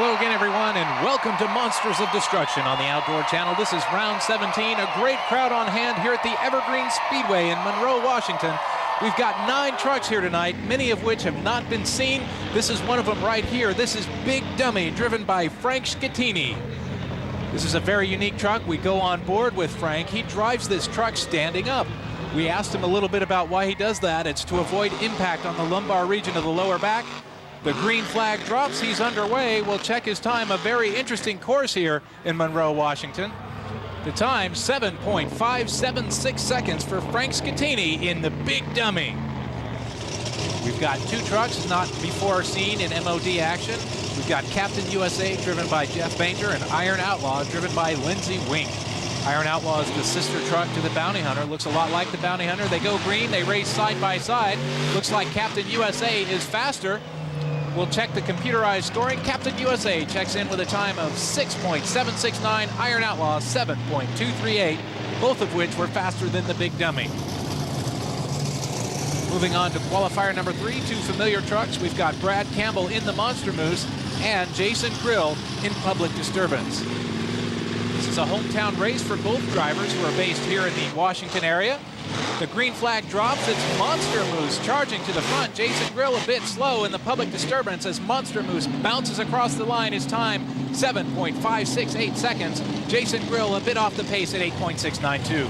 Hello again, everyone, and welcome to Monsters of Destruction on the Outdoor Channel. This is round 17, a great crowd on hand here at the Evergreen Speedway in Monroe, Washington. We've got 9 trucks here tonight, many of which have not been seen. This is one of them right here. This is Big Dummy, driven by Frank Schettini. This is a very unique truck. We go on board with Frank. He drives this truck standing up. We asked him a little bit about why he does that. It's to avoid impact on the lumbar region of the lower back. The green flag drops, he's underway. We'll check his time, a very interesting course here in Monroe, Washington. The time, 7.576 seconds for Frank Schettini in the Big Dummy. We've got 2 trucks not before seen in MOD action. We've got Captain USA, driven by Jeff Bainter, and Iron Outlaw, driven by Lindsey Wink. Iron Outlaw is the sister truck to the Bounty Hunter. Looks a lot like the Bounty Hunter. They go green, they race side by side. Looks like Captain USA is faster. We'll check the computerized scoring. Captain USA checks in with a time of 6.769. Iron Outlaw 7.238, both of which were faster than the Big Dummy. Moving on to qualifier number 3, 2 familiar trucks. We've got Brad Campbell in the Monster Moose and Jason Grill in Public Disturbance. This is a hometown race for both drivers who are based here in the Washington area. The green flag drops. It's Monster Moose charging to the front. Jason Grill a bit slow in the Public Disturbance as Monster Moose bounces across the line. His time, 7.568 seconds. Jason Grill a bit off the pace at 8.692.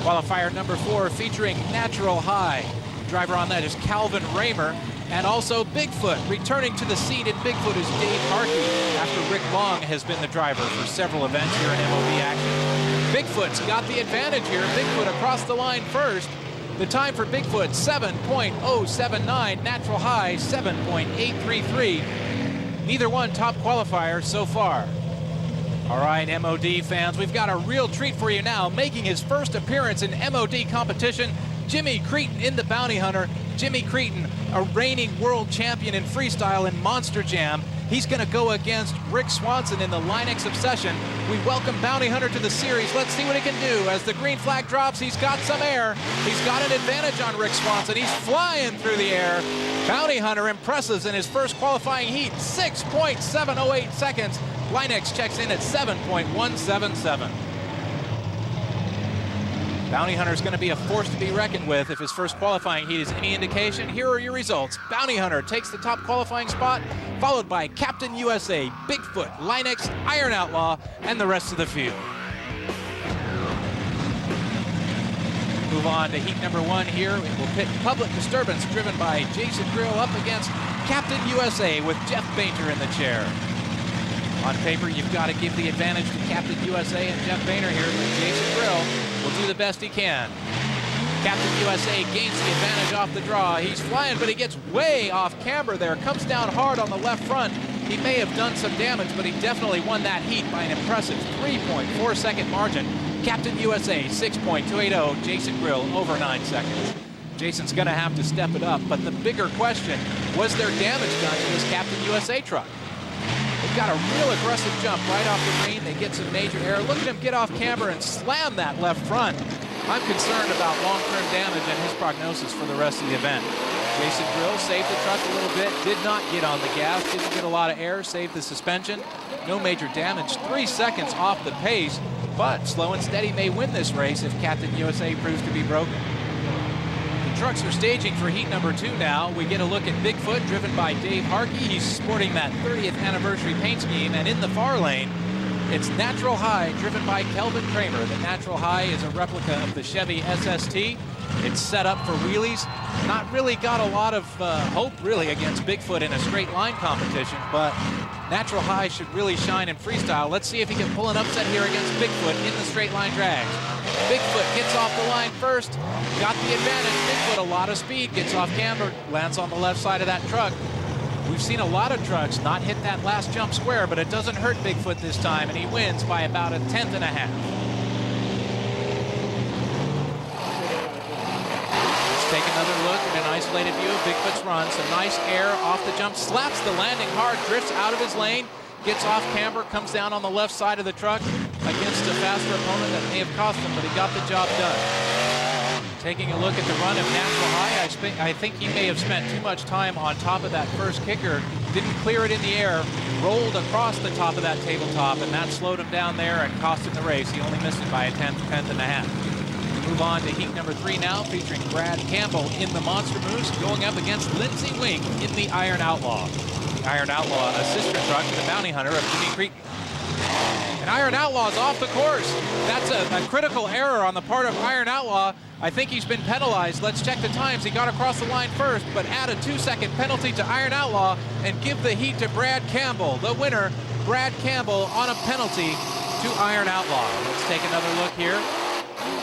Qualifier number 4 featuring Natural High. Driver on that is Calvin Raymer. And also Bigfoot. Returning to the seat in Bigfoot is Dave Harkey after Rick Long has been the driver for several events here in MOB action. Bigfoot's got the advantage here. Bigfoot across the line first. The time for Bigfoot, 7.079. Natural High, 7.833. Neither one top qualifier so far. All right, MOD fans, we've got a real treat for you now. Making his first appearance in MOD competition, Jimmy Cretin in the Bounty Hunter. Jimmy Cretin, a reigning world champion in freestyle and Monster Jam. He's going to go against Rick Swanson in the Linux Obsession. We welcome Bounty Hunter to the series. Let's see what he can do. As the green flag drops, he's got some air. He's got an advantage on Rick Swanson. He's flying through the air. Bounty Hunter impresses in his first qualifying heat, 6.708 seconds. Linux checks in at 7.177. Bounty Hunter's going to be a force to be reckoned with if his first qualifying heat is any indication. Here are your results. Bounty Hunter takes the top qualifying spot, followed by Captain USA, Bigfoot, Linux, Iron Outlaw, and the rest of the field. Move on to heat number 1 here. It will pit Public Disturbance, driven by Jason Grill, up against Captain USA with Jeff Bainter in the chair. On paper, you've got to give the advantage to Captain USA and Jeff Bainter here, but Jason Grill will do the best he can. Captain USA gains the advantage off the draw. He's flying, but he gets way off camber there. Comes down hard on the left front. He may have done some damage, but he definitely won that heat by an impressive 3.4-second margin. Captain USA, 6.280. Jason Grill, over 9 seconds. Jason's going to have to step it up, but the bigger question, was there damage done to this Captain USA truck? They've got a real aggressive jump right off the green. They get some major air. Look at him get off camber and slam that left front. I'm concerned about long-term damage and his prognosis for the rest of the event. Jason Grill saved the truck a little bit, did not get on the gas, didn't get a lot of air, saved the suspension. No major damage, 3 seconds off the pace, but slow and steady may win this race if Captain USA proves to be broken. Trucks are staging for heat number 2 now. We get a look at Bigfoot, driven by Dave Harkey. He's sporting that 30th anniversary paint scheme, and in the far lane, it's Natural High, driven by Kelvin Kramer. The Natural High is a replica of the Chevy SST. It's set up for wheelies. Not really got a lot of hope, really, against Bigfoot in a straight line competition, but Natural High should really shine in freestyle. Let's see if he can pull an upset here against Bigfoot in the straight line drags. Bigfoot gets off the line first, got the advantage. Bigfoot, a lot of speed, gets off camber, lands on the left side of that truck. We've seen a lot of trucks not hit that last jump square, but it doesn't hurt Bigfoot this time, and he wins by about 1/10 and a half. Let's take another look at an isolated view of Bigfoot's run. Some nice air off the jump, slaps the landing hard, drifts out of his lane, gets off camber, comes down on the left side of the truck against a faster opponent that may have cost him, but he got the job done. Taking a look at the run of Natural High, I think he may have spent too much time on top of that first kicker. Didn't clear it in the air, rolled across the top of that tabletop, and that slowed him down there and cost him the race. He only missed it by a tenth and a half. Move on to heat number 3 now, featuring Brad Campbell in the Monster Moose, going up against Lindsey Wink in the Iron Outlaw. The Iron Outlaw, a sister truck to the Bounty Hunter of Jimmy Cretin. And Iron Outlaw's off the course. That's a critical error on the part of Iron Outlaw. I think he's been penalized. Let's check the times. He got across the line first, but add a 2-second penalty to Iron Outlaw and give the heat to Brad Campbell. The winner, Brad Campbell, on a penalty to Iron Outlaw. Let's take another look here.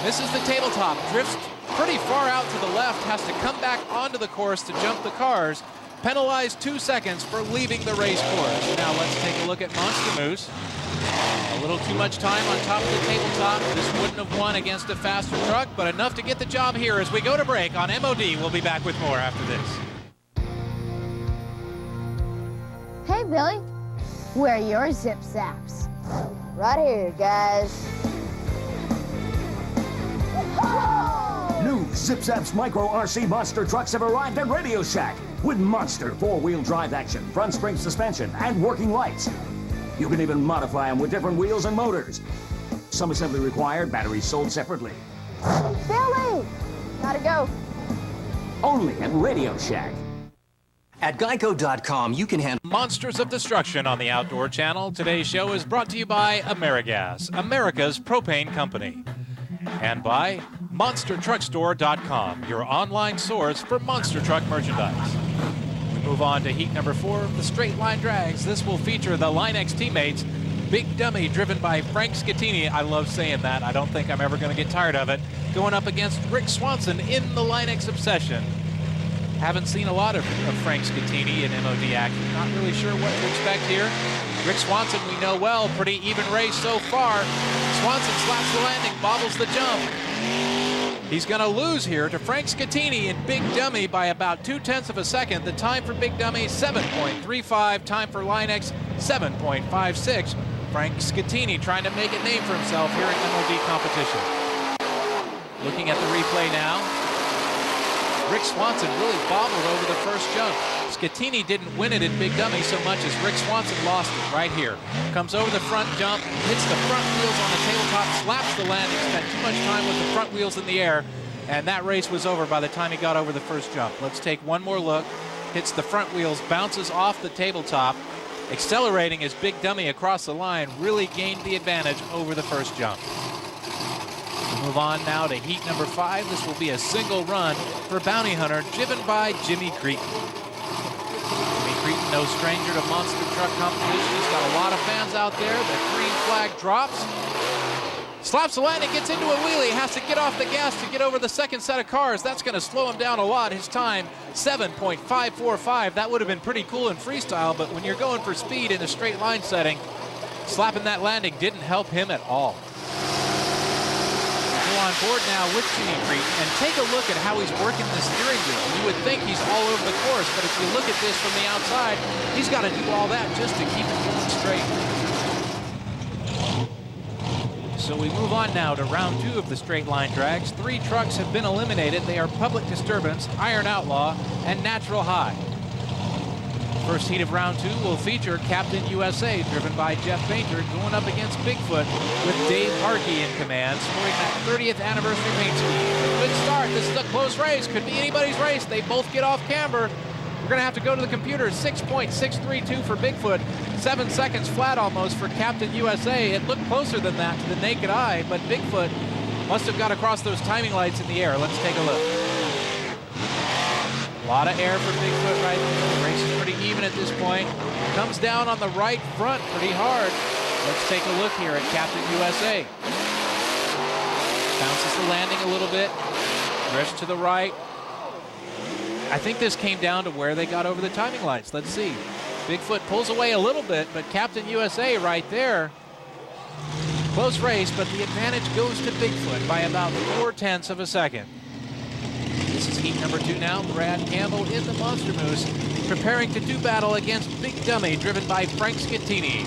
Misses the tabletop, drifts pretty far out to the left, has to come back onto the course to jump the cars. Penalized 2 seconds for leaving the race course. Now let's take a look at Monster Moose. A little too much time on top of the tabletop. This wouldn't have won against a faster truck, but enough to get the job here as we go to break on MOD. We'll be back with more after this. Hey, Billy. Where are your zip zaps? Right here, guys. New Zip Zaps Micro RC monster trucks have arrived at Radio Shack with monster 4-wheel drive action, front spring suspension, and working lights. You can even modify them with different wheels and motors. Some assembly required, batteries sold separately. Billy! Gotta go. Only at Radio Shack. At Geico.com, you can handle Monsters of Destruction on the Outdoor Channel. Today's show is brought to you by AmeriGas, America's propane company. And by MonsterTruckStore.com, your online source for monster truck merchandise. We move on to heat number 4 of the straight line drags. This will feature the Line X teammates. Big Dummy, driven by Frank Scattini. I love saying that. I don't think I'm ever going to get tired of it. Going up against Rick Swanson in the Line X Obsession. Haven't seen a lot of Frank Scattini in MOD action. Not really sure what to expect here. Rick Swanson, we know well, pretty even race so far. Swanson slaps the landing, bobbles the jump. He's going to lose here to Frank Scattini in Big Dummy by about 0.2 of a second. The time for Big Dummy, 7.35. Time for Line X, 7.56. Frank Scattini trying to make a name for himself here in MOD competition. Looking at the replay now. Rick Swanson really bobbled over the first jump. Scattini didn't win it in Big Dummy so much as Rick Swanson lost it right here. Comes over the front jump, hits the front wheels on the tabletop, slaps the landing, spent too much time with the front wheels in the air, and that race was over by the time he got over the first jump. Let's take one more look. Hits the front wheels, bounces off the tabletop, accelerating as Big Dummy across the line, really gained the advantage over the first jump. We'll move on now to heat number 5. This will be a single run for Bounty Hunter, driven by Jimmy Cretin. Jimmy Cretin, no stranger to monster truck competition. He's got a lot of fans out there. The green flag drops. Slaps the landing, gets into a wheelie, has to get off the gas to get over the second set of cars. That's going to slow him down a lot. His time, 7.545. That would have been pretty cool in freestyle, but when you're going for speed in a straight line setting, slapping that landing didn't help him at all. On board now with Jimmy Cretin, and take a look at how he's working the steering wheel. You would think he's all over the course, but if you look at this from the outside, he's got to do all that just to keep it going straight. So we move on now to round 2 of the straight line drags. 3 trucks have been eliminated. They are Public Disturbance, Iron Outlaw, and Natural High. First heat of round 2 will feature Captain USA, driven by Jeff Painter, going up against Bigfoot with Dave Harkey in command, scoring that 30th anniversary paint scheme. A good start. This is a close race. Could be anybody's race. They both get off camber. We're going to have to go to the computer. 6.632 for Bigfoot. 7 seconds flat almost for Captain USA. It looked closer than that to the naked eye, but Bigfoot must have got across those timing lights in the air. Let's take a look. A lot of air for Bigfoot right there. The race is pretty even at this point. Comes down on the right front pretty hard. Let's take a look here at Captain USA. Bounces the landing a little bit. Drifts to the right. I think this came down to where they got over the timing lights. Let's see. Bigfoot pulls away a little bit, but Captain USA right there. Close race, but the advantage goes to Bigfoot by about 0.4 of a second. This is heat number 2 now. Brad Campbell in the Monster Moose, preparing to do battle against Big Dummy, driven by Frank Scattini.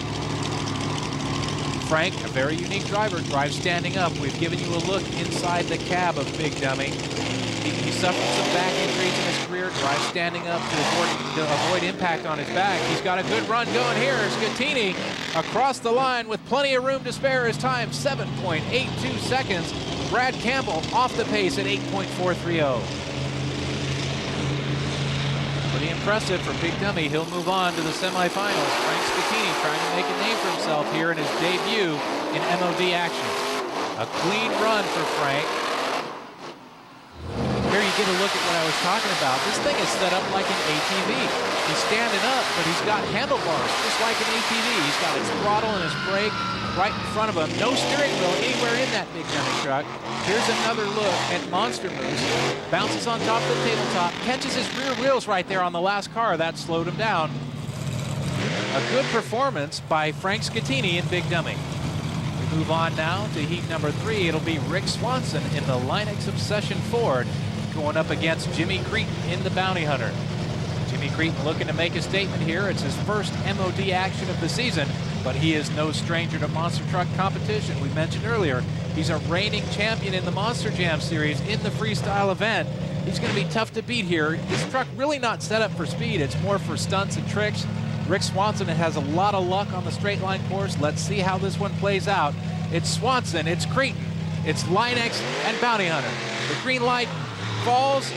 Frank, a very unique driver, drives standing up. We've given you a look inside the cab of Big Dummy. He suffered some back injuries in his career, drives standing up to avoid impact on his back. He's got a good run going here. Schettini across the line with plenty of room to spare. His time, 7.82 seconds. Brad Campbell off the pace at 8.430. Pretty impressive for Big Dummy. He'll move on to the semifinals. Frank Schettini trying to make a name for himself here in his debut in MOD action. A clean run for Frank. Here you get a look at what I was talking about. This thing is set up like an ATV. He's standing up, but he's got handlebars, just like an ATV. He's got his throttle and his brake right in front of him. No steering wheel anywhere in that Big Dummy truck. Here's another look at Monster Moose. Bounces on top of the tabletop, catches his rear wheels right there on the last car. That slowed him down. A good performance by Frank Schettini in Big Dummy. We move on now to heat number 3. It'll be Rick Swanson in the Linux Obsession Ford going up against Jimmy Cretin in the Bounty Hunter. Jimmy Cretin looking to make a statement here. It's his first MOD action of the season, but he is no stranger to monster truck competition. We mentioned earlier, he's a reigning champion in the Monster Jam series in the freestyle event. He's going to be tough to beat here. This truck really not set up for speed. It's more for stunts and tricks. Rick Swanson has a lot of luck on the straight line course. Let's see how this one plays out. It's Swanson, it's Cretin, it's Linux and Bounty Hunter. The green light falls.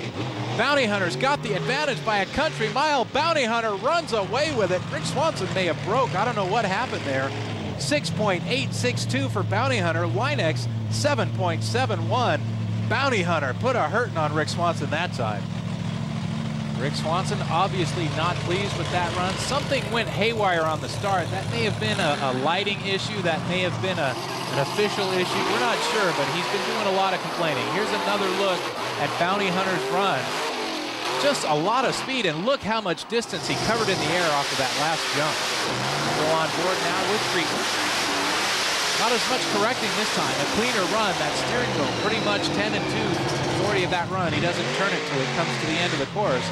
Bounty Hunter's got the advantage by a country mile. Bounty Hunter runs away with it. Rick Swanson may have broke. I don't know what happened there. 6.862 for Bounty Hunter. Linux 7.71. Bounty Hunter put a hurting on Rick Swanson that time. Rick Swanson obviously not pleased with that run. Something went haywire on the start. That may have been a lighting issue. That may have been an official issue. We're not sure, but he's been doing a lot of complaining. Here's another look at Bounty Hunter's run. Just a lot of speed, and look how much distance he covered in the air off of that last jump. Go on board now with Cretin. Not as much correcting this time. A cleaner run. That steering wheel pretty much 10 and 2 majority of that run. He doesn't turn it till it comes to the end of the course.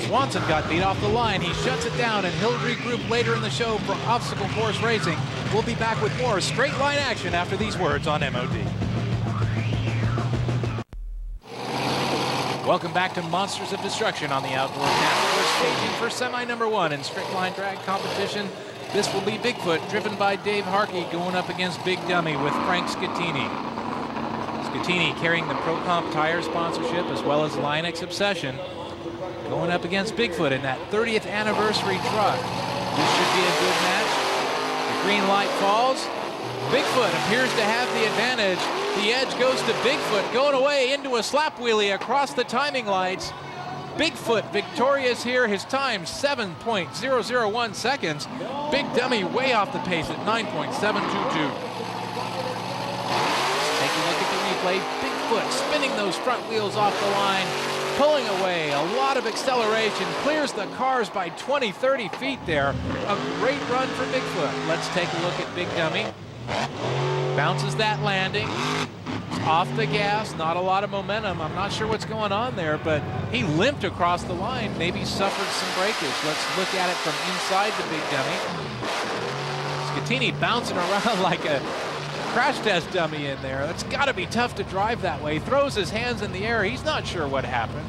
Swanson got beat off the line. He shuts it down, and he'll regroup later in the show for obstacle course racing. We'll be back with more straight line action after these words on MOD. Welcome back to Monsters of Destruction on the Outdoor Channel. We're staging for semi number 1 in straight line drag competition. This will be Bigfoot, driven by Dave Harkey, going up against Big Dummy with Frank Schettini. Schettini carrying the Pro Comp tire sponsorship as well as Linux Obsession, going up against Bigfoot in that 30th anniversary truck. This should be a good match. The green light falls. Bigfoot appears to have the advantage. The edge goes to Bigfoot, going away into a slap wheelie across the timing lights. Bigfoot victorious here. His time 7.001 seconds. Big Dummy way off the pace at 9.722. Take a look at the replay. Bigfoot spinning those front wheels off the line, pulling away. A lot of acceleration, clears the cars by 20, 30 feet there. A great run for Bigfoot. Let's take a look at Big Dummy. Bounces that landing. Off the gas, not a lot of momentum. I'm not sure what's going on there, but he limped across the line, maybe suffered some breakage. Let's look at it from inside the Big Dummy. Schettini bouncing around like a crash test dummy in there. That's got to be tough to drive that way. Throws his hands in the air. He's not sure what happened.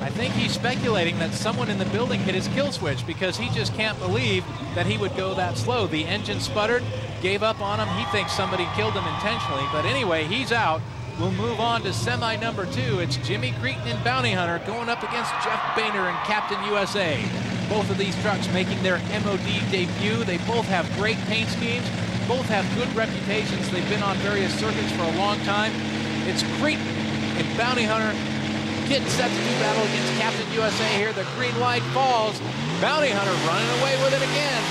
I think he's speculating that someone in the building hit his kill switch because he just can't believe that he would go that slow. The engine sputtered, gave up on him. He thinks somebody killed him intentionally. But anyway, he's out. We'll move on to semi number 2. It's Jimmy Cretin and Bounty Hunter going up against Jeff Boehner and Captain USA. Both of these trucks making their MOD debut. They both have great paint schemes. Both have good reputations. They've been on various circuits for a long time. It's Cretin and Bounty Hunter getting set to do battle against Captain USA here. The green light falls. Bounty Hunter running away with it again.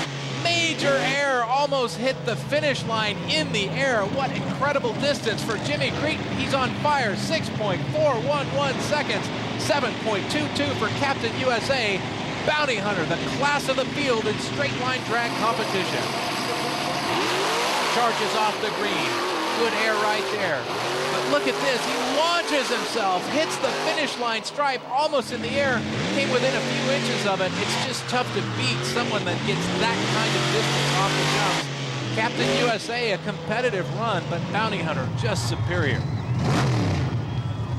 Major error, almost hit the finish line in the air. What incredible distance for Jimmy Cretin. He's on fire, 6.411 seconds, 7.22 for Captain USA. Bounty Hunter, the class of the field in straight line drag competition. Charges off the green. Good air right there. But look at this, he launches himself, hits the finish line stripe almost in the air, came within a few inches of it. It's just tough to beat someone that gets that kind of distance off the jumps. Captain USA, a competitive run, but Bounty Hunter just superior.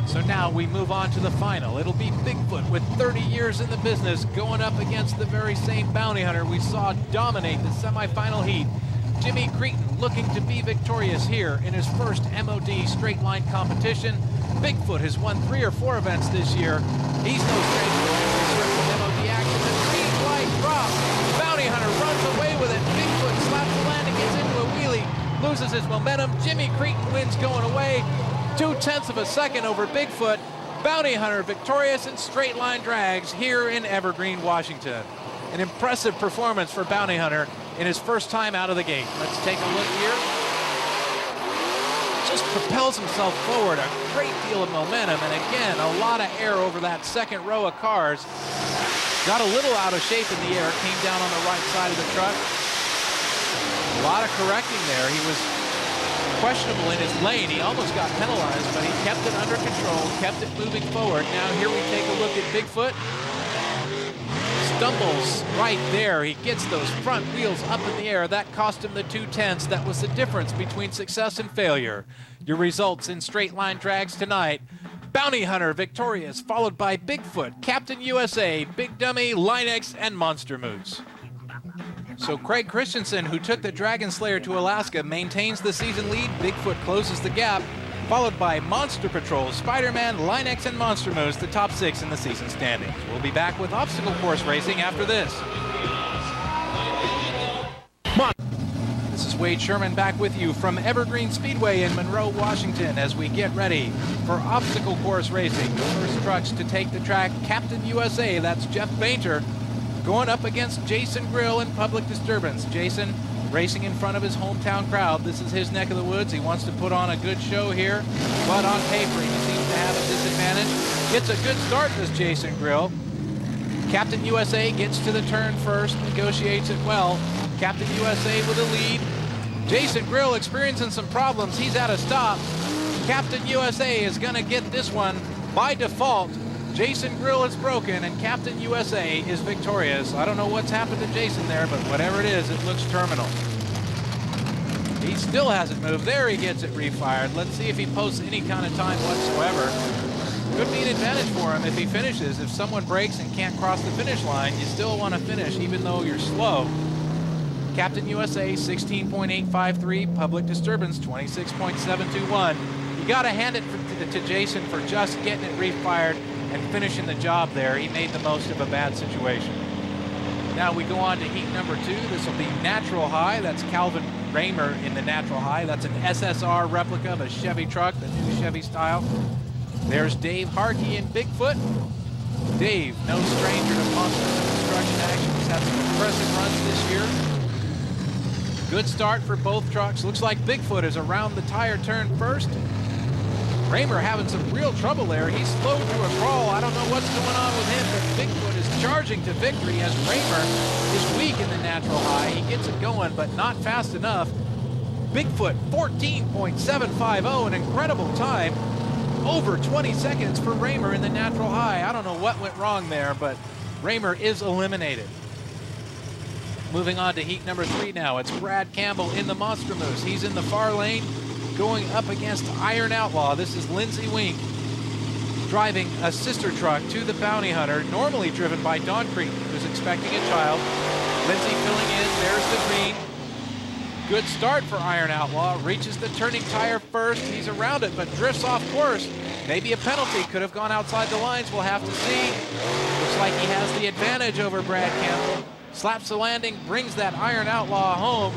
So now we move on to the final. It'll be Bigfoot with 30 years in the business going up against the very same Bounty Hunter we saw dominate the semifinal heat. Jimmy Cretin looking to be victorious here in his first MOD straight line competition. Bigfoot has won 3 or 4 events this year. He's no stranger to entry circuit MOD action. The green light drops. Bounty Hunter runs away with it. Bigfoot slaps the landing, gets into a wheelie, loses his momentum. Jimmy Cretin wins going away. 0.2 of a second over Bigfoot. Bounty Hunter victorious in straight line drags here in Evergreen, Washington. An impressive performance for Bounty Hunter in his first time out of the gate. Let's take a look here. Just propels himself forward, a great deal of momentum, and again, a lot of air over that second row of cars. Got a little out of shape in the air, came down on the right side of the truck. A lot of correcting there. He was questionable in his lane. He almost got penalized, but he kept it under control, kept it moving forward. Now here we take a look at Bigfoot. Stumbles right there. He gets those front wheels up in the air. That cost him the 0.2. That was the difference between success and failure. Your results in straight line drags tonight. Bounty Hunter victorious, followed by Bigfoot, Captain USA, Big Dummy, Linex, and Monster Moose. So Craig Christensen, who took the Dragon Slayer to Alaska, maintains the season lead. Bigfoot closes the gap, followed by Monster Patrol, Spider-Man, Linex, and Monster Moose, the top 6 in the season standings. We'll be back with obstacle course racing after this. This is Wade Sherman back with you from Evergreen Speedway in Monroe, Washington, as we get ready for obstacle course racing. The first trucks to take the track, Captain USA, that's Jeff Bainter, going up against Jason Grill in Public Disturbance. Jason racing in front of his hometown crowd. This is his neck of the woods. He wants to put on a good show here, but on paper he seems to have a disadvantage. Gets a good start, this Jason Grill. Captain USA gets to the turn first, negotiates it well. Captain USA with a lead. Jason Grill experiencing some problems. He's at a stop. Captain USA is going to get this one by default. Jason Grill is broken, and Captain USA is victorious. I don't know what's happened to Jason there, but whatever it is, it looks terminal. He still hasn't moved. There he gets it refired. Let's see if he posts any kind of time whatsoever. Could be an advantage for him if he finishes. If someone breaks and can't cross the finish line, you still want to finish even though you're slow. Captain USA 16.853, Public Disturbance 26.721. You got to hand it to Jason for just getting it refired and finishing the job there. He made the most of a bad situation. Now we go on to heat number 2. This will be Natural High. That's Calvin Raymer in the Natural High. That's an SSR replica of a Chevy truck, the new Chevy style. There's Dave Harkey in Bigfoot. Dave, no stranger to monster construction action. He's had some impressive runs this year. Good start for both trucks. Looks like Bigfoot is around the tire turn first. Raymer having some real trouble there. He's slowed through a crawl. I don't know what's going on with him, but Bigfoot is charging to victory as Raymer is weak in the Natural High. He gets it going, but not fast enough. Bigfoot 14.750, an incredible time. Over 20 seconds for Raymer in the Natural High. I don't know what went wrong there, but Raymer is eliminated. Moving on to heat number 3 now. It's Brad Campbell in the Monster Moose. He's in the far lane, going up against Iron Outlaw. This is Lindsey Wink driving a sister truck to the Bounty Hunter, normally driven by Don Cretan, who's expecting a child. Lindsey filling in. There's the green. Good start for Iron Outlaw. Reaches the turning tire first. He's around it, but drifts off course. Maybe a penalty. Could have gone outside the lines. We'll have to see. Looks like he has the advantage over Brad Campbell. Slaps the landing, brings that Iron Outlaw home.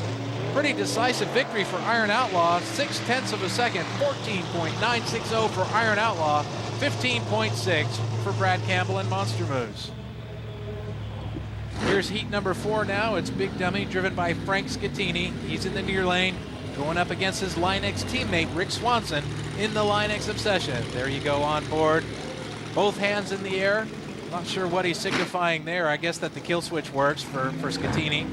Pretty decisive victory for Iron Outlaw. 0.6 of a second, 14.960 for Iron Outlaw, 15.6 for Brad Campbell and Monster Moose. Here's heat number 4 now. It's Big Dummy, driven by Frank Scattini. He's in the near lane, going up against his Linex teammate, Rick Swanson, in the Linex Obsession. There you go on board. Both hands in the air. Not sure what he's signifying there. I guess that the kill switch works for Scattini.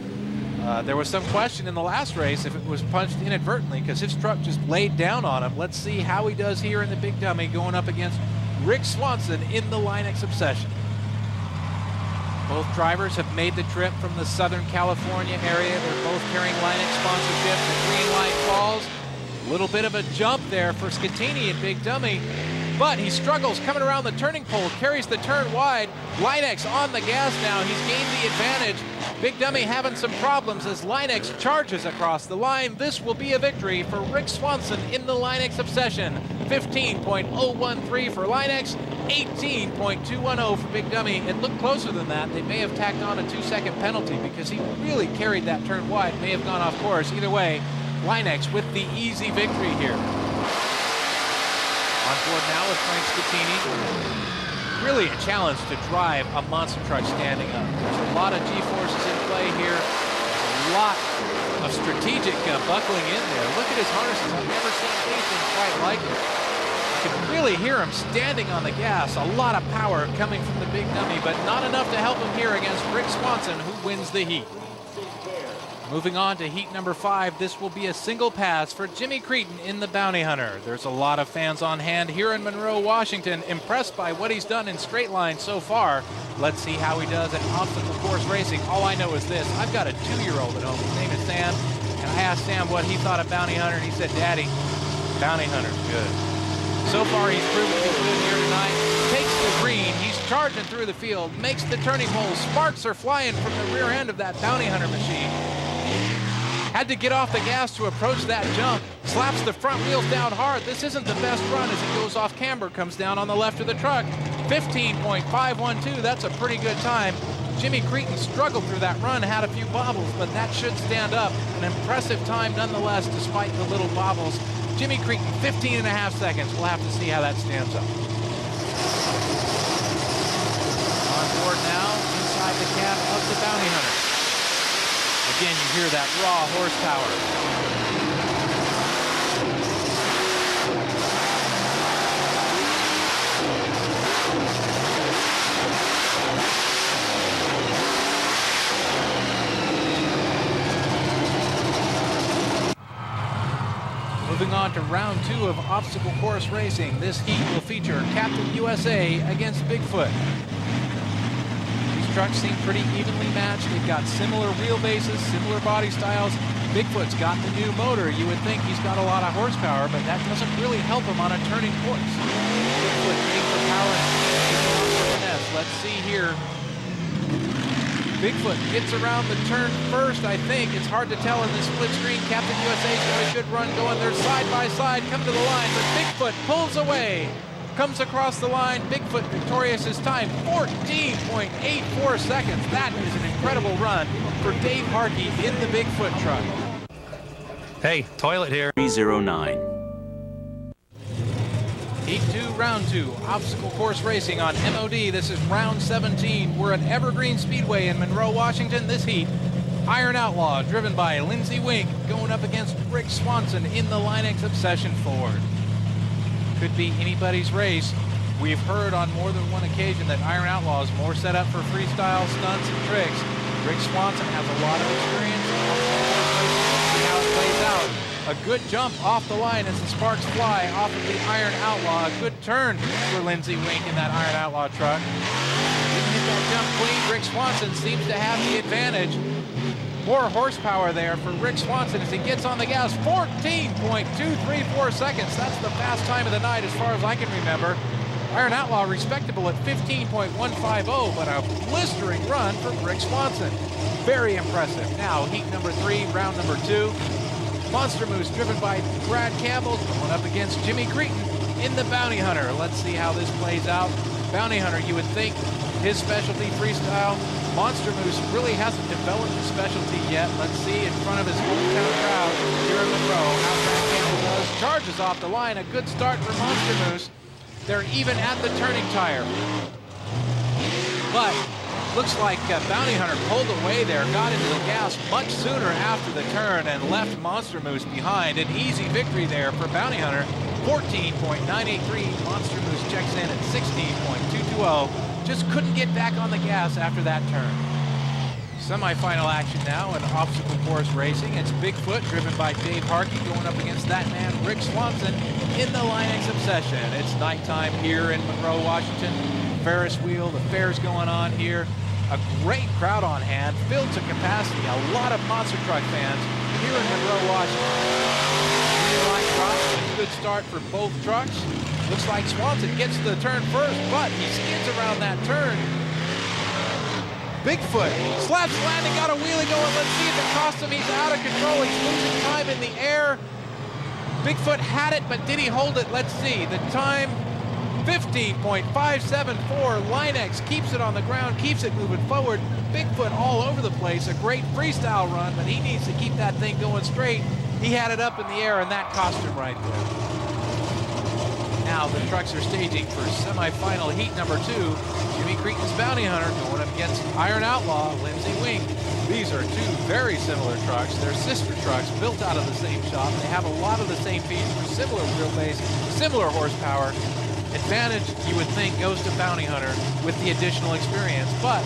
There was some question in the last race if it was punched inadvertently because his truck just laid down on him. Let's see how he does here in the Big Dummy going up against Rick Swanson in the Linex Obsession. Both drivers have made the trip from the Southern California area. They're both carrying Linex sponsorship. The green light falls. A little bit of a jump there for Scatini and Big Dummy, but he struggles coming around the turning pole, carries the turn wide. Linex on the gas now. He's gained the advantage. Big Dummy having some problems as Linex charges across the line. This will be a victory for Rick Swanson in the Linex Obsession. 15.013 for Linex, 18.210 for Big Dummy. It looked closer than that. They may have tacked on a 2-second penalty because he really carried that turn wide. May have gone off course. Either way, Linex with the easy victory here. On board now with Frank Scatini. Really a challenge to drive a monster truck standing up. There's a lot of G-forces in play here. A lot of strategic buckling in there. Look at his harnesses. I've never seen anything quite like it. You can really hear him standing on the gas. A lot of power coming from the Big Dummy, but not enough to help him here against Rick Swanson, who wins the heat. Moving on to heat number 5, this will be a single pass for Jimmy Cretin in the Bounty Hunter. There's a lot of fans on hand here in Monroe, Washington, impressed by what he's done in straight line so far. Let's see how he does at obstacle course racing. All I know is this: I've got a 2-year-old at home. His name is Sam, and I asked Sam what he thought of Bounty Hunter, and he said, "Daddy, Bounty Hunter's good." So far, he's proven to be good here tonight. Takes the green, he's charging through the field, makes the turning hole. Sparks are flying from the rear end of that Bounty Hunter machine. Had to get off the gas to approach that jump. Slaps the front wheels down hard. This isn't the best run as he goes off camber, comes down on the left of the truck. 15.512, that's a pretty good time. Jimmy Cretin struggled through that run, had a few bobbles, but that should stand up. An impressive time nonetheless, despite the little bobbles. Jimmy Cretin, 15.5 seconds. We'll have to see how that stands up. On board now, inside the cab of the Bounty Hunter. Again, you hear that raw horsepower. Moving on to round 2 of obstacle course racing. This heat will feature Captain USA against Bigfoot. Trucks seem pretty evenly matched. They've got similar wheelbases, similar body styles. Bigfoot's got the new motor. You would think he's got a lot of horsepower, but that doesn't really help him on a turning course. Bigfoot aims for power and finesse. Let's see here. Bigfoot gets around the turn first, I think. It's hard to tell in this split screen. Captain USA's got a good run going. They're side by side, come to the line, but Bigfoot pulls away. Comes across the line. Bigfoot victorious his time, 14.84 seconds. That is an incredible run for Dave Harkey in the Bigfoot truck. Hey, toilet here. 309. Heat 2, round 2, obstacle course racing on MOD. This is round 17. We're at Evergreen Speedway in Monroe, Washington. This heat, Iron Outlaw, driven by Lindsey Wink, going up against Rick Swanson in the Linex Obsession Ford. Could be anybody's race. We've heard on more than one occasion that Iron Outlaw is more set up for freestyle stunts and tricks. Rick Swanson has a lot of experience. Let's see how it plays out. A good jump off the line as the sparks fly off of the Iron Outlaw. A good turn for Lindsey Wink in that Iron Outlaw truck. Didn't hit that jump clean. Rick Swanson seems to have the advantage. More horsepower there for Rick Swanson as he gets on the gas. 14.234 seconds. That's the fast time of the night as far as I can remember. Iron Outlaw respectable at 15.150, but a blistering run for Rick Swanson. Very impressive. Now heat number 3, round number 2. Monster Moose driven by Brad Campbell going up against Jimmy Cretin in the Bounty Hunter. Let's see how this plays out. Bounty Hunter, you would think his specialty freestyle. Monster Moose really hasn't developed a specialty yet. Let's see in front of his hometown crowd here in Monroe how Brad Campbell does. Charges off the line. A good start for Monster Moose. They're even at the turning tire. But looks like Bounty Hunter pulled away there, got into the gas much sooner after the turn and left Monster Moose behind. An easy victory there for Bounty Hunter. 14.983. Monster Moose checks in at 16.220. Just couldn't get back on the gas after that turn. Semi-final action now in obstacle course racing. It's Bigfoot driven by Dave Harkey going up against that man Rick Swanson in the Linex Obsession. It's nighttime here in Monroe, Washington. Ferris wheel, the fair's going on here. A great crowd on hand, filled to capacity. A lot of monster truck fans here in Monroe, Washington. Line cross, a good start for both trucks. Looks like Swanson gets to the turn first, but he skids around that turn. Bigfoot slaps the landing, got a wheelie going. Let's see if it costs him. He's out of control. He's losing time in the air. Bigfoot had it, but did he hold it? Let's see. The time, 15.574. Linex keeps it on the ground, keeps it moving forward. Bigfoot all over the place. A great freestyle run, but he needs to keep that thing going straight. He had it up in the air, and that cost him right there. Now the trucks are staging for semifinal heat number 2. Jimmy Creten's Bounty Hunter going up against Iron Outlaw, Lindsey Wing. These are two very similar trucks. They're sister trucks built out of the same shop. They have a lot of the same features, similar wheelbase, similar horsepower. Advantage, you would think, goes to Bounty Hunter with the additional experience, but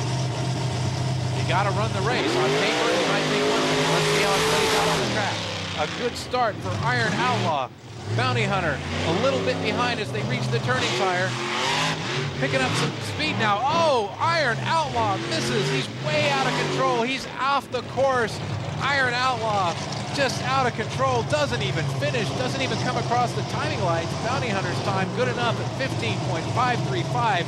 you got to run the race. On paper, you might think one thing. Let's see how it plays out on the track. A good start for Iron Outlaw. Bounty Hunter a little bit behind as they reach the turning tire. Picking up some speed now. Oh, Iron Outlaw misses. He's way out of control. He's off the course. Iron Outlaw just out of control. Doesn't even finish. Doesn't even come across the timing lights. Bounty Hunter's time good enough at 15.535.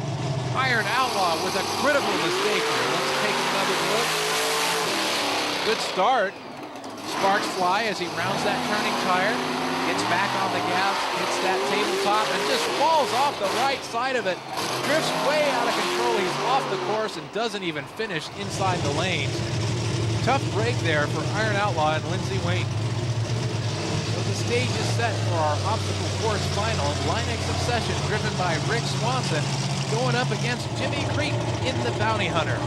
Iron Outlaw with a critical mistake here. Let's take another look. Good start. Sparks fly as he rounds that turning tire. Gets back on the gas, hits that tabletop, and just falls off the right side of it. Drifts way out of control. He's off the course and doesn't even finish inside the lanes. Tough break there for Iron Outlaw and Lindsey Wing. So the stage is set for our obstacle course final. Linex Obsession, driven by Rick Swanson, going up against Jimmy Creten in the Bounty Hunter.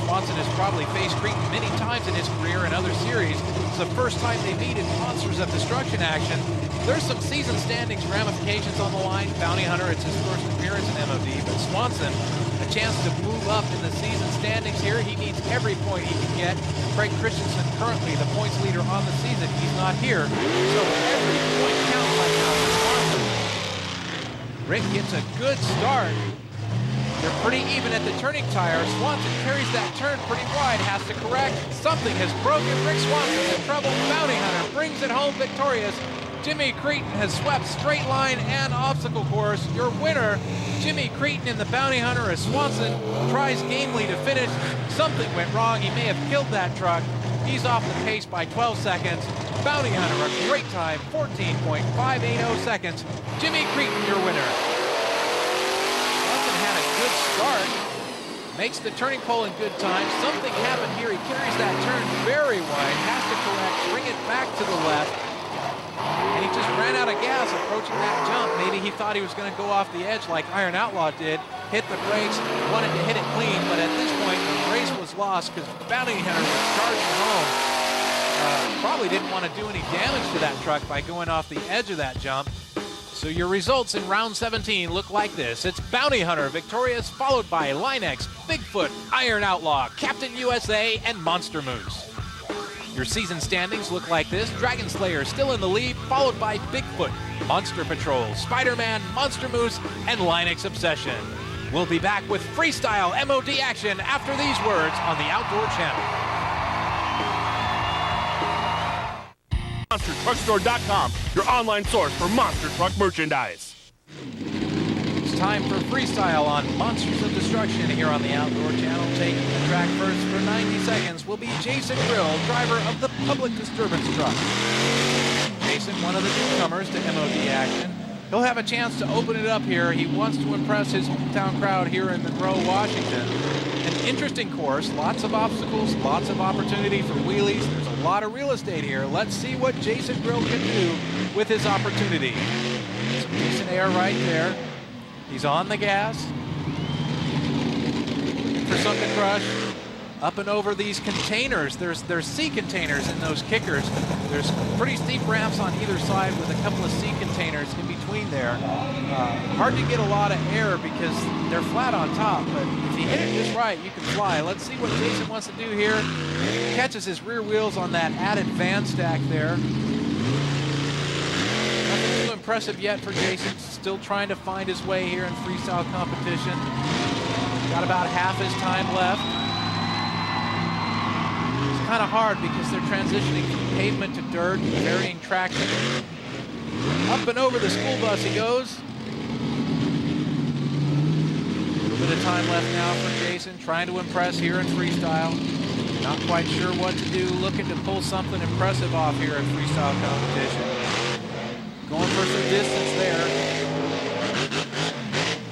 Swanson has probably faced Creten many times in his career in other series. It's the first time they meet in Monsters of Destruction action. There's some season standings ramifications on the line. Bounty Hunter, it's his first appearance in MOD, but Swanson, a chance to move up in the season standings here. He needs every point he can get. Craig Christensen, currently the points leader on the season. He's not here, so every point counts right now for Swanson. Rick gets a good start. They're pretty even at the turning tire. Swanson carries that turn pretty wide, has to correct. Something has broken. Rick Swanson in trouble. Bounty Hunter brings it home victorious. Jimmy Creten has swept straight line and obstacle course. Your winner, Jimmy Creten in the Bounty Hunter, as Swanson tries gamely to finish. Something went wrong. He may have killed that truck. He's off the pace by 12 seconds. Bounty Hunter, a great time, 14.580 seconds. Jimmy Creten, your winner. Good start, makes the turning pole in good time. Something happened here. He carries that turn very wide, has to correct, bring it back to the left, and he just ran out of gas approaching that jump. Maybe he thought he was going to go off the edge like Iron Outlaw did, hit the brakes, wanted to hit it clean, but at this point the race was lost because Bounty Hunter was charging home. Probably didn't want to do any damage to that truck by going off the edge of that jump. So your results in round 17 look like this. It's Bounty Hunter victorious, followed by Linex, Bigfoot, Iron Outlaw, Captain USA, and Monster Moose. Your season standings look like this. Dragon Slayer still in the lead, followed by Bigfoot, Monster Patrol, Spider-Man, Monster Moose, and Linex Obsession. We'll be back with freestyle MOD action after these words on the Outdoor Channel. MonsterTruckStore.com, your online source for monster truck merchandise. It's time for freestyle on Monsters of Destruction here on the Outdoor Channel. Taking the track first for 90 seconds will be Jason Grill, driver of the Public Disturbance truck. Jason, one of the newcomers to MOD action. He'll have a chance to open it up here. He wants to impress his hometown crowd here in Monroe, Washington. An interesting course, lots of obstacles, lots of opportunity for wheelies. There's a lot of real estate here. Let's see what Jason Grill can do with his opportunity. Some decent air right there. He's on the gas. For something to crush. Up and over these containers. There's sea containers in those kickers. There's pretty steep ramps on either side with a couple of sea containers in between there. Hard to get a lot of air because they're flat on top, but if you hit it just right, you can fly. Let's see what Jason wants to do here. Catches his rear wheels on that added van stack there. Nothing too impressive yet for Jason. Still trying to find his way here in freestyle competition. Got about half his time left. kind of hard because they're transitioning from pavement to dirt, varying traction. Up and over the school bus he goes. A little bit of time left now for Jason, trying to impress here in freestyle. Not quite sure what to do, looking to pull something impressive off here in freestyle competition. Going for some distance there.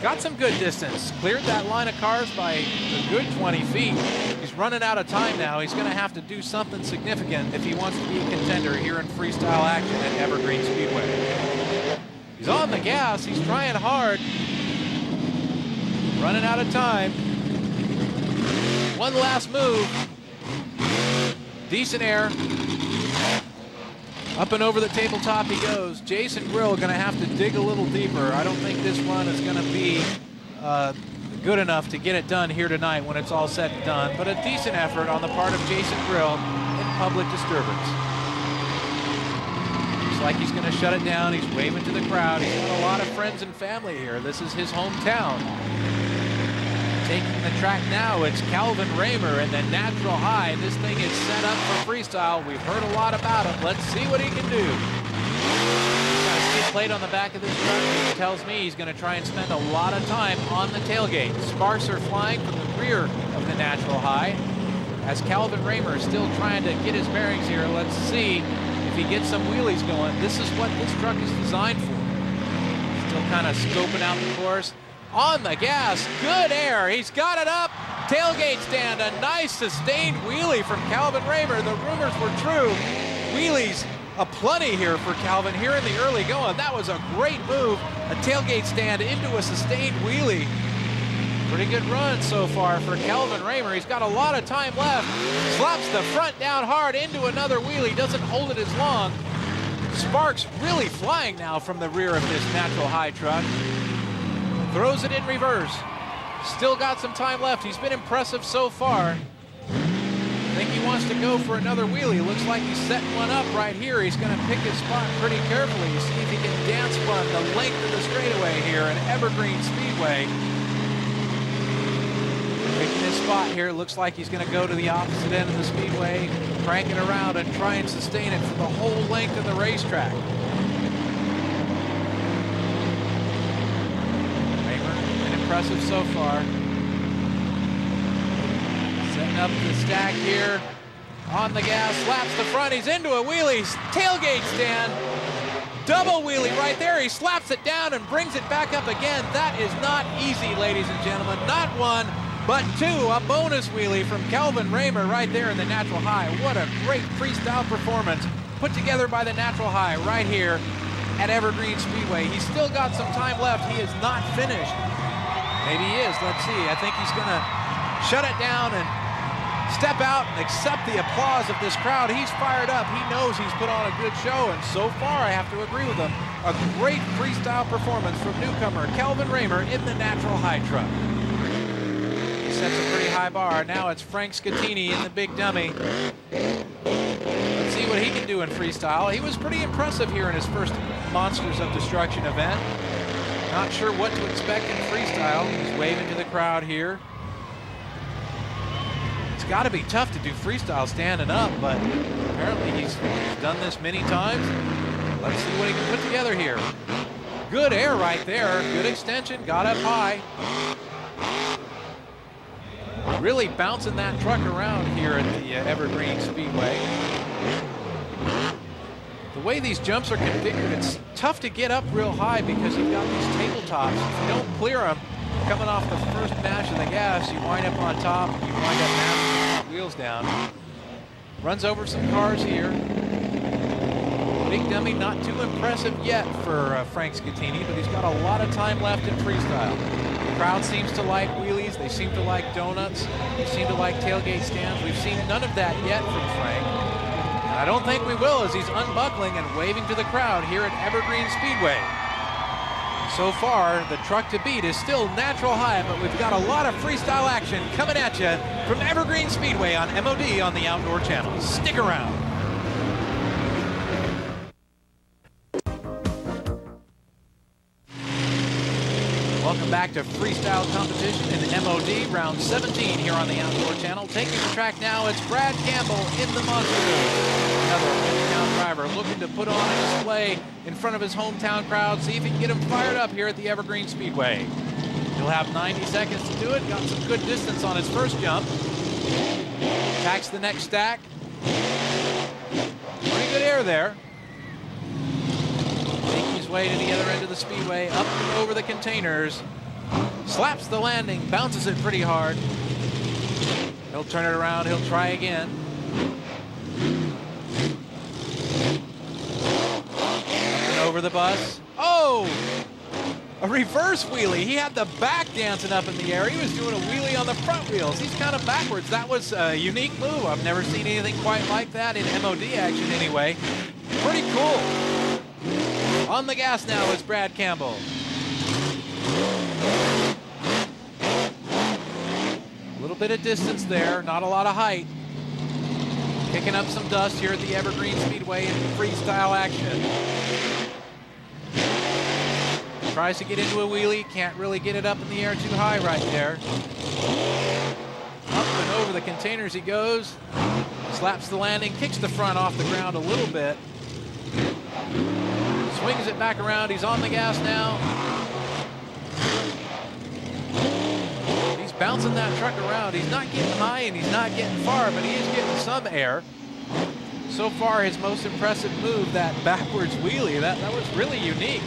Got some good distance. Cleared that line of cars by a good 20 feet. He's running out of time now. He's going to have to do something significant if he wants to be a contender here in freestyle action at Evergreen Speedway. He's on the gas. He's trying hard. Running out of time. One last move. Decent air. Up and over the tabletop he goes. Jason Grill going to have to dig a little deeper. I don't think this run is going to be good enough to get it done here tonight when it's all said and done, but a decent effort on the part of Jason Grill in public disturbance. Looks like he's going to shut it down. He's waving to the crowd. He's got a lot of friends and family here. This is his hometown. Taking the track now, it's Calvin Raymer in the natural high. This thing is set up for freestyle. We've heard a lot about it. Let's see what he can do. He's got a skid plate on the back of this truck, which tells me he's going to try and spend a lot of time on the tailgate. Sparks are flying from the rear of the natural high. As Calvin Raymer is still trying to get his bearings here, let's see if he gets some wheelies going. This is what this truck is designed for. Still kind of scoping out the course. On the gas, good air, he's got it up, tailgate stand, a nice sustained wheelie from Calvin Raymer. The rumors were true, wheelies aplenty here for Calvin here in the early going. That was a great move, a tailgate stand into a sustained wheelie. Pretty good run so far for Calvin Raymer. He's got a lot of time left, slaps the front down hard into another wheelie, doesn't hold it as long. Sparks really flying now from the rear of this natural high truck. Throws it in reverse. Still got some time left. He's been impressive so far. I think he wants to go for another wheelie. Looks like he's setting one up right here. He's going to pick his spot pretty carefully. See if he can dance run the length of the straightaway here in Evergreen Speedway. Picking his spot here. Looks like he's going to go to the opposite end of the speedway, crank it around and try and sustain it for the whole length of the racetrack. Impressive so far. Setting up the stack here. On the gas, slaps the front. He's into a wheelie. Tailgate stand. Double wheelie right there. He slaps it down and brings it back up again. That is not easy, ladies and gentlemen. Not one, but two. A bonus wheelie from Calvin Raymer right there in the natural high. What a great freestyle performance put together by the natural high right here at Evergreen Speedway. He's still got some time left. He is not finished. Maybe he is. Let's see. I think he's going to shut it down and step out and accept the applause of this crowd. He's fired up. He knows he's put on a good show, and so far, I have to agree with him, a great freestyle performance from newcomer Calvin Raymer in the natural high truck. He sets a pretty high bar. Now it's Frank Scattini in the big dummy. Let's see what he can do in freestyle. He was pretty impressive here in his first Monsters of Destruction event. Not sure what to expect in freestyle. He's waving to the crowd here. It's got to be tough to do freestyle standing up, but apparently he's done this many times. Let's see what he can put together here. Good air right there. Good extension. Got up high. Really bouncing that truck around here at the Evergreen Speedway. The way these jumps are configured, it's tough to get up real high because you've got these tabletops. If you don't clear them, coming off the first mash of the gas, you wind up on top, and you wind up mashing the wheels down. Runs over some cars here. Big dummy, not too impressive yet for Frank Scattini, but he's got a lot of time left in freestyle. The crowd seems to like wheelies. They seem to like donuts. They seem to like tailgate stands. We've seen none of that yet from Frank. I don't think we will, as he's unbuckling and waving to the crowd here at Evergreen Speedway. So far, the truck to beat is still natural high, but we've got a lot of freestyle action coming at you from Evergreen Speedway on MOD on the Outdoor Channel. Stick around. Welcome back to freestyle competition in MOD, round 17 here on the Outdoor Channel. Taking the track now, it's Brad Campbell in the Monster. Another hometown driver looking to put on a display in front of his hometown crowd, see if he can get him fired up here at the Evergreen Speedway. He'll have 90 seconds to do it. Got some good distance on his first jump. Attacks the next stack. Pretty good air there. Making his way to the other end of the speedway, up and over the containers. Slaps the landing, bounces it pretty hard. He'll turn it around, he'll try again. Up and over the bus. Oh! A reverse wheelie. He had the back dancing up in the air. He was doing a wheelie on the front wheels. He's kind of backwards. That was a unique move. I've never seen anything quite like that in MOD action anyway. Pretty cool. On the gas now is Brad Campbell. A little bit of distance there, not a lot of height. Kicking up some dust here at the Evergreen Speedway in freestyle action. Tries to get into a wheelie, can't really get it up in the air too high right there. Up and over the containers he goes. Slaps the landing, kicks the front off the ground a little bit. Swings it back around, he's on the gas now. He's bouncing that truck around. He's not getting high and he's not getting far, but he is getting some air. So far, his most impressive move, that backwards wheelie, that was really unique.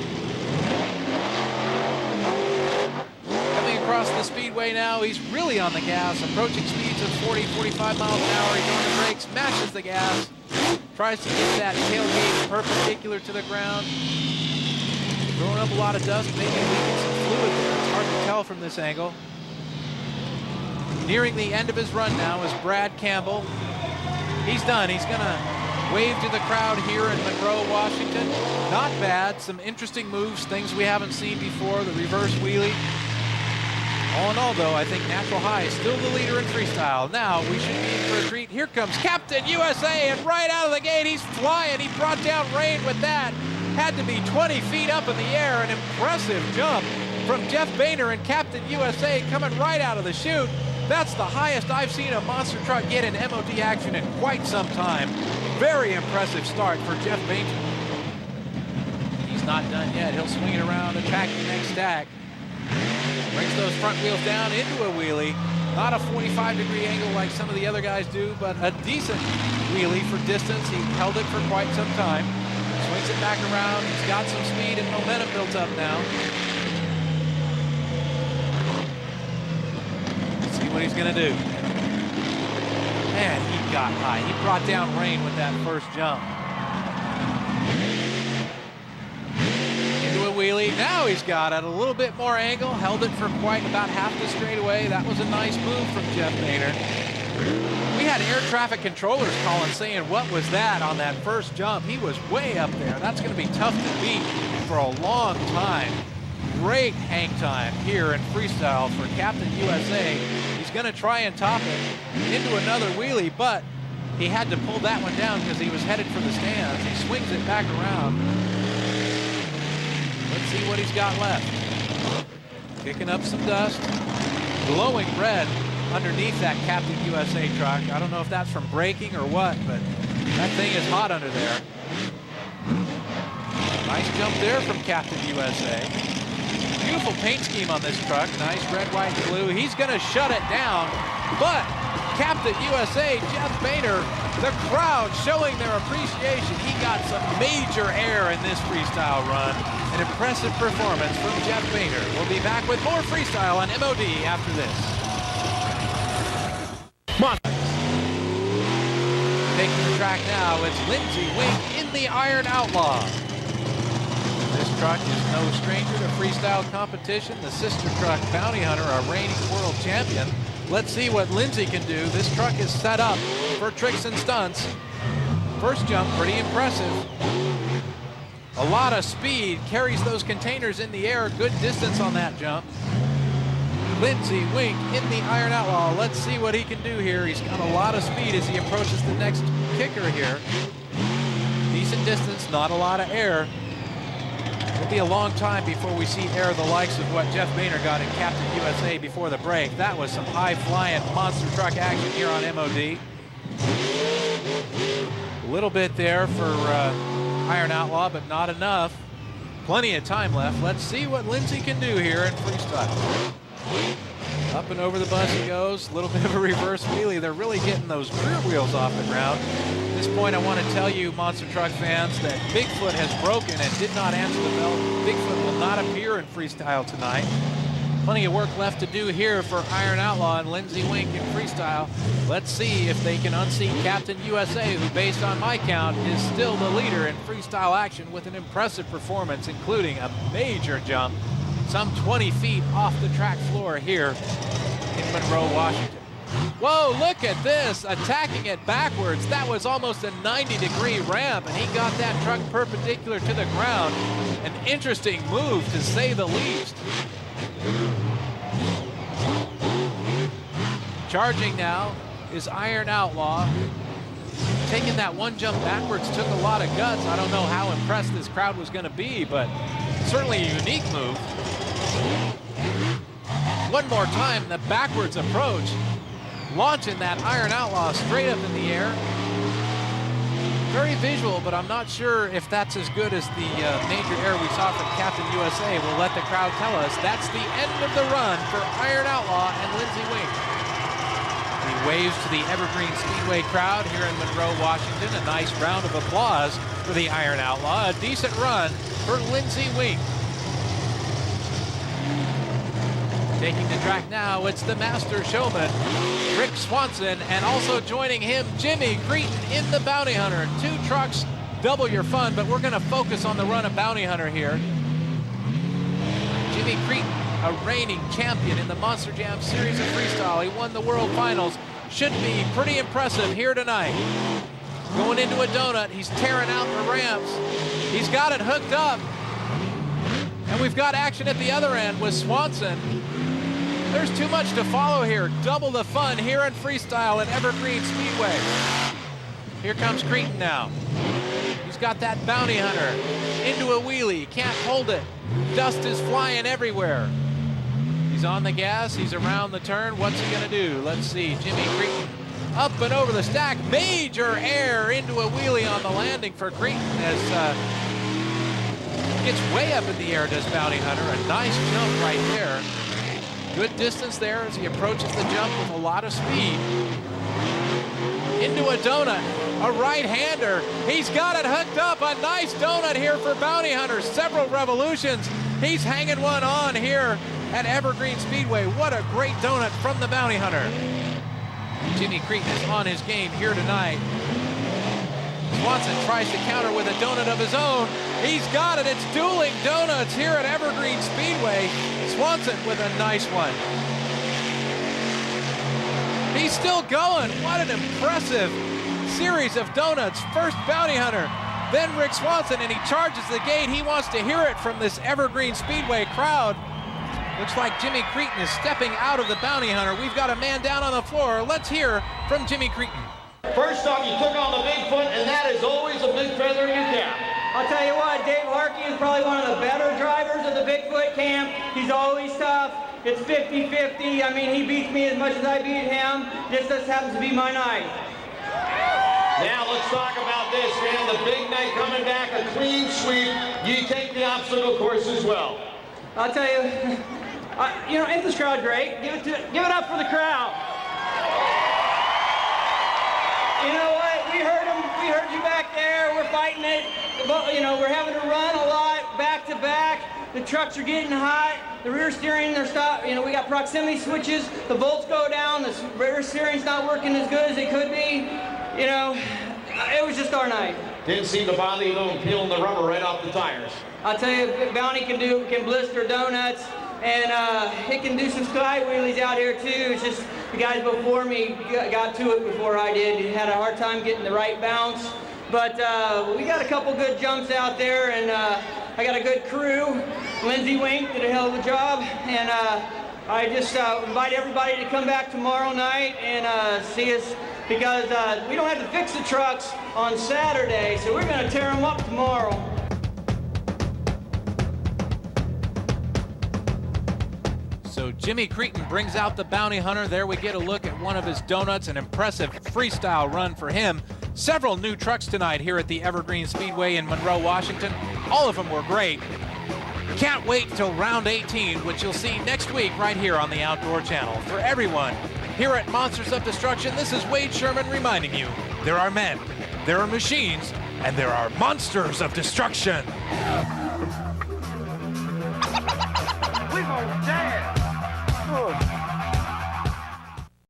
Coming across the speedway now, he's really on the gas, approaching speeds of 40, 45 miles an hour. He's on the brakes, matches the gas. Tries to get that tailgate perpendicular to the ground. Throwing up a lot of dust, maybe leaking some fluid there. It's hard to tell from this angle. Nearing the end of his run now is Brad Campbell. He's done. He's going to wave to the crowd here in Monroe, Washington. Not bad. Some interesting moves, things we haven't seen before. The reverse wheelie. All in all, though, I think Natural High is still the leader in freestyle. Now, we should be in for a treat. Here comes Captain USA, and right out of the gate, he's flying. He brought down rain with that. Had to be 20 feet up in the air. An impressive jump from Jeff Boehner and Captain USA coming right out of the chute. That's the highest I've seen a monster truck get in MOD action in quite some time. Very impressive start for Jeff Boehner. He's not done yet. He'll swing it around, attack the next stack. Brings those front wheels down into a wheelie. Not a 45-degree angle like some of the other guys do, but a decent wheelie for distance. He held it for quite some time. Swings it back around. He's got some speed and momentum built up now. Let's see what he's going to do. Man, he got high. He brought down rain with that first jump. Wheelie. Now he's got it a little bit more angle, held it for quite about half the straightaway. That was a nice move from Jeff Boehner. We had air traffic controllers calling saying, what was that on that first jump? He was way up there. That's going to be tough to beat for a long time. Great hang time here in freestyle for Captain USA. He's going to try and top it into another wheelie, but he had to pull that one down because he was headed for the stands. He swings it back around. Let's see what he's got left. Kicking up some dust. Glowing red underneath that Captain USA truck. I don't know if that's from braking or what, but that thing is hot under there. Nice jump there from Captain USA. Beautiful paint scheme on this truck. Nice red, white, and blue. He's going to shut it down, but Captain USA, Jeff Boehner, the crowd showing their appreciation. He got some major air in this freestyle run. An impressive performance from Jeff Boehner. We'll be back with more freestyle on MOD after this. Taking the track now, it's Lindsey Wink in the Iron Outlaw. This truck is no stranger to freestyle competition. The sister truck, Bounty Hunter, a reigning world champion. Let's see what Lindsey can do. This truck is set up for tricks and stunts. First jump, pretty impressive. A lot of speed, carries those containers in the air, good distance on that jump. Lindsey Wink in the Iron Outlaw. Let's see what he can do here. He's got a lot of speed as he approaches the next kicker here. Decent distance, not a lot of air. It'll be a long time before we see air the likes of what Jeff Boehner got in Captain USA before the break. That was some high-flying monster truck action here on MOD. A little bit there for Iron Outlaw, but not enough. Plenty of time left. Let's see what Lindsay can do here in freestyle. Up and over the bus he goes. A little bit of a reverse wheelie. They're really getting those rear wheels off the ground. At this point, I want to tell you, monster truck fans, that Bigfoot has broken and did not answer the bell. Bigfoot will not appear in freestyle tonight. Plenty of work left to do here for Iron Outlaw and Lindsay Wink in freestyle. Let's see if they can unseat Captain USA, who, based on my count, is still the leader in freestyle action with an impressive performance, including a major jump some 20 feet off the track floor here in Monroe, Washington. Whoa, look at this, attacking it backwards. That was almost a 90-degree ramp, and he got that truck perpendicular to the ground. An interesting move, to say the least. Charging now is Iron Outlaw. Taking that one jump backwards took a lot of guts. I don't know how impressed this crowd was going to be, but certainly a unique move. One more time, the backwards approach, launching that Iron Outlaw straight up in the air. Very visual, but I'm not sure if that's as good as the major air we saw from Captain USA. We'll let the crowd tell us. That's the end of the run for Iron Outlaw and Lindsay Wink. He waves to the Evergreen Speedway crowd here in Monroe, Washington. A nice round of applause for the Iron Outlaw. A decent run for Lindsay Wink. Taking the track now, it's the master showman, Rick Swanson, and also joining him, Jimmy Cretin in the Bounty Hunter. Two trucks, double your fun, but we're going to focus on the run of Bounty Hunter here. Jimmy Cretin, a reigning champion in the Monster Jam series of freestyle. He won the World Finals. Should be pretty impressive here tonight. Going into a donut, he's tearing out the ramps. He's got it hooked up. And we've got action at the other end with Swanson. There's too much to follow here. Double the fun here in freestyle at Evergreen Speedway. Here comes Cretin now. He's got that Bounty Hunter into a wheelie. Can't hold it. Dust is flying everywhere. He's on the gas. He's around the turn. What's he going to do? Let's see. Jimmy Cretin up and over the stack. Major air into a wheelie on the landing for Cretin as gets way up in the air, does Bounty Hunter. A nice jump right there. Good distance there as he approaches the jump with a lot of speed. Into a donut, a right-hander. He's got it hooked up. A nice donut here for Bounty Hunter. Several revolutions. He's hanging one on here at Evergreen Speedway. What a great donut from the Bounty Hunter. Jimmy Cretin is on his game here tonight. Swanson tries to counter with a donut of his own. He's got it. It's dueling donuts here at Evergreen Speedway. Swanson with a nice one. He's still going. What an impressive series of donuts. First Bounty Hunter, then Rick Swanson, and he charges the gate. He wants to hear it from this Evergreen Speedway crowd. Looks like Jimmy Cretin is stepping out of the Bounty Hunter. We've got a man down on the floor. Let's hear from Jimmy Cretin. First off, you took on the Bigfoot, and that is always a big feather in your cap. I'll tell you what, Dave Harkey is probably one of the better drivers of the Bigfoot camp. He's always tough. It's 50-50. I mean, he beats me as much as I beat him. This just happens to be my night. Now let's talk about this, man. The big night coming back, a clean sweep. You take the obstacle course as well. I'll tell you, you know, ain't this crowd great? Give it up for the crowd. You know what? We heard them. We heard you back there. We're fighting it. You know, we're having to run a lot back to back. The trucks are getting hot. The rear steering, they're stopped. You know, we got proximity switches. The volts go down. The rear steering's not working as good as it could be. You know, it was just our night. Didn't seem to bother you, though, peeling the rubber right off the tires. I'll tell you, Bounty can blister donuts, and he can do some sky wheelies out here too. It's just the guys before me got to it before I did. He had a hard time getting the right bounce, but we got a couple good jumps out there, and I got a good crew. Lindsay Wink did a hell of a job, and I just invite everybody to come back tomorrow night and see us, because we don't have to fix the trucks on Saturday, so we're going to tear them up tomorrow. So Jimmy Cretin brings out the bounty hunter. There we get a look at one of his donuts, an impressive freestyle run for him. Several new trucks tonight here at the Evergreen Speedway in Monroe, Washington. All of them were great. Can't wait till round 18, which you'll see next week right here on the Outdoor Channel. For everyone here at Monsters of Destruction, this is Wade Sherman reminding you, there are men, there are machines, and there are monsters of destruction. We gonna dance.